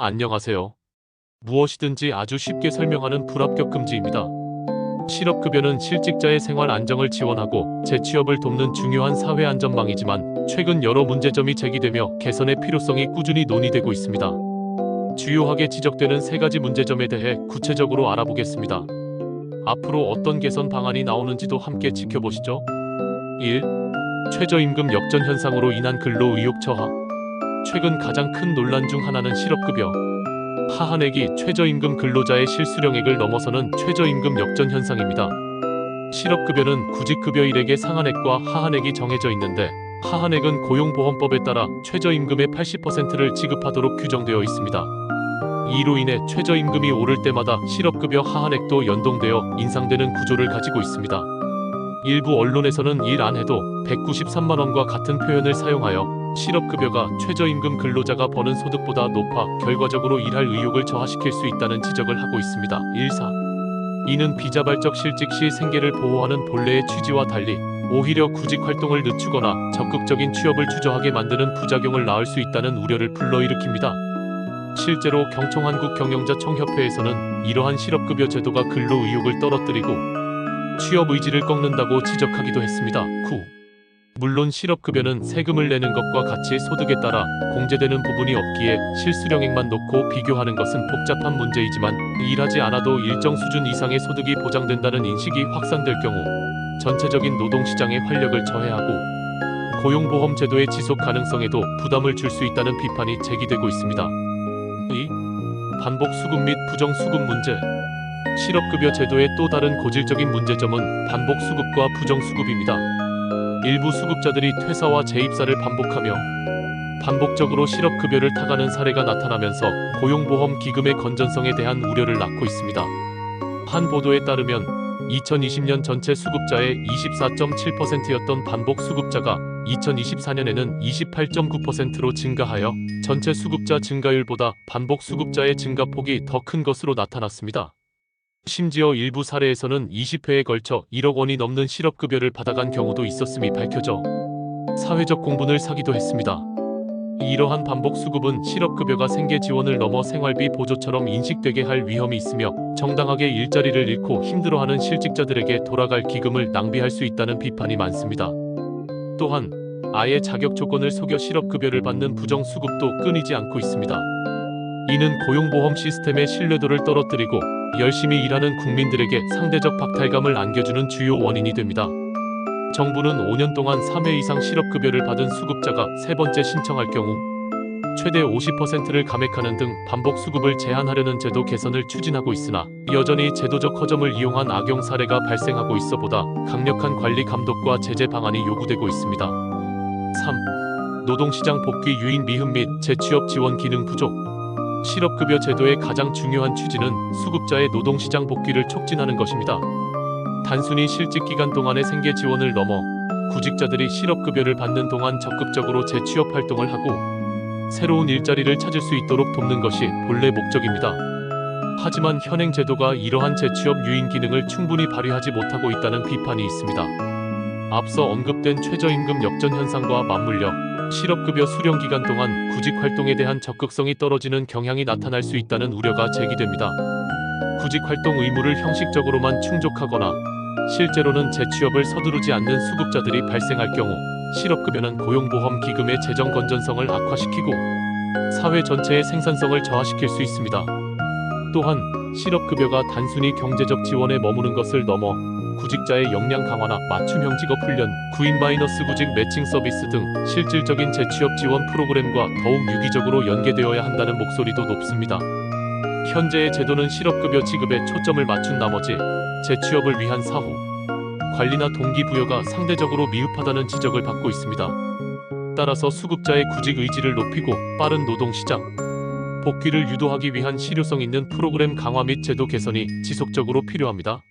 안녕하세요. 무엇이든지 아주 쉽게 설명하는 불합격 금지입니다. 실업급여는 실직자의 생활 안정을 지원하고 재취업을 돕는 중요한 사회 안전망이지만 최근 여러 문제점이 제기되며 개선의 필요성이 꾸준히 논의되고 있습니다. 주요하게 지적되는 세 가지 문제점에 대해 구체적으로 알아보겠습니다. 앞으로 어떤 개선 방안이 나오는지도 함께 지켜보시죠. 1. 최저임금 역전 현상으로 인한 근로 의욕 저하. 최근 가장 큰 논란 중 하나는 실업급여 하한액이 최저임금 근로자의 실수령액을 넘어서는 최저임금 역전 현상입니다. 실업급여는 구직급여일액의 상한액과 하한액이 정해져 있는데 하한액은 고용보험법에 따라 최저임금의 80%를 지급하도록 규정되어 있습니다. 이로 인해 최저임금이 오를 때마다 실업급여 하한액도 연동되어 인상되는 구조를 가지고 있습니다. 일부 언론에서는 일 안 해도 193만 원과 같은 표현을 사용하여 실업급여가 최저임금 근로자가 버는 소득보다 높아 결과적으로 일할 의욕을 저하시킬 수 있다는 지적을 하고 있습니다. 1.4. 이는 비자발적 실직 시 생계를 보호하는 본래의 취지와 달리 오히려 구직 활동을 늦추거나 적극적인 취업을 주저하게 만드는 부작용을 낳을 수 있다는 우려를 불러일으킵니다. 실제로 경청한국경영자총협회에서는 이러한 실업급여 제도가 근로 의욕을 떨어뜨리고 취업 의지를 꺾는다고 지적하기도 했습니다. 9. 물론 실업급여는 세금을 내는 것과 같이 소득에 따라 공제되는 부분이 없기에 실수령액만 놓고 비교하는 것은 복잡한 문제이지만 일하지 않아도 일정 수준 이상의 소득이 보장된다는 인식이 확산될 경우 전체적인 노동시장의 활력을 저해하고 고용보험 제도의 지속 가능성에도 부담을 줄 수 있다는 비판이 제기되고 있습니다. 2. 반복 수급 및 부정 수급 문제. 실업급여 제도의 또 다른 고질적인 문제점은 반복 수급과 부정 수급입니다. 일부 수급자들이 퇴사와 재입사를 반복하며 반복적으로 실업급여를 타가는 사례가 나타나면서 고용보험 기금의 건전성에 대한 우려를 낳고 있습니다. 한 보도에 따르면 2020년 전체 수급자의 24.7%였던 반복 수급자가 2024년에는 28.9%로 증가하여 전체 수급자 증가율보다 반복 수급자의 증가폭이 더 큰 것으로 나타났습니다. 심지어 일부 사례에서는 20회에 걸쳐 1억 원이 넘는 실업급여를 받아간 경우도 있었음이 밝혀져 사회적 공분을 사기도 했습니다. 이러한 반복 수급은 실업급여가 생계 지원을 넘어 생활비 보조처럼 인식되게 할 위험이 있으며 정당하게 일자리를 잃고 힘들어하는 실직자들에게 돌아갈 기금을 낭비할 수 있다는 비판이 많습니다. 또한 아예 자격 조건을 속여 실업급여를 받는 부정 수급도 끊이지 않고 있습니다. 이는 고용보험 시스템의 신뢰도를 떨어뜨리고 열심히 일하는 국민들에게 상대적 박탈감을 안겨주는 주요 원인이 됩니다. 정부는 5년 동안 3회 이상 실업급여를 받은 수급자가 세 번째 신청할 경우 최대 50%를 감액하는 등 반복 수급을 제한하려는 제도 개선을 추진하고 있으나 여전히 제도적 허점을 이용한 악용 사례가 발생하고 있어 보다 강력한 관리 감독과 제재 방안이 요구되고 있습니다. 3. 노동시장 복귀 유인 미흡 및 재취업 지원 기능 부족. 실업급여 제도의 가장 중요한 취지는 수급자의 노동시장 복귀를 촉진하는 것입니다. 단순히 실직 기간 동안의 생계 지원을 넘어 구직자들이 실업급여를 받는 동안 적극적으로 재취업 활동을 하고 새로운 일자리를 찾을 수 있도록 돕는 것이 본래 목적입니다. 하지만 현행 제도가 이러한 재취업 유인 기능을 충분히 발휘하지 못하고 있다는 비판이 있습니다. 앞서 언급된 최저임금 역전 현상과 맞물려 실업급여 수령 기간 동안 구직 활동에 대한 적극성이 떨어지는 경향이 나타날 수 있다는 우려가 제기됩니다. 구직 활동 의무를 형식적으로만 충족하거나 실제로는 재취업을 서두르지 않는 수급자들이 발생할 경우 실업급여는 고용보험 기금의 재정 건전성을 악화시키고 사회 전체의 생산성을 저하시킬 수 있습니다. 또한 실업급여가 단순히 경제적 지원에 머무는 것을 넘어 구직자의 역량 강화나 맞춤형 직업 훈련, 구직 매칭 서비스 등 실질적인 재취업 지원 프로그램과 더욱 유기적으로 연계되어야 한다는 목소리도 높습니다. 현재의 제도는 실업급여 지급에 초점을 맞춘 나머지 재취업을 위한 사후, 관리나 동기부여가 상대적으로 미흡하다는 지적을 받고 있습니다. 따라서 수급자의 구직 의지를 높이고 빠른 노동시장 복귀를 유도하기 위한 실효성 있는 프로그램 강화 및 제도 개선이 지속적으로 필요합니다.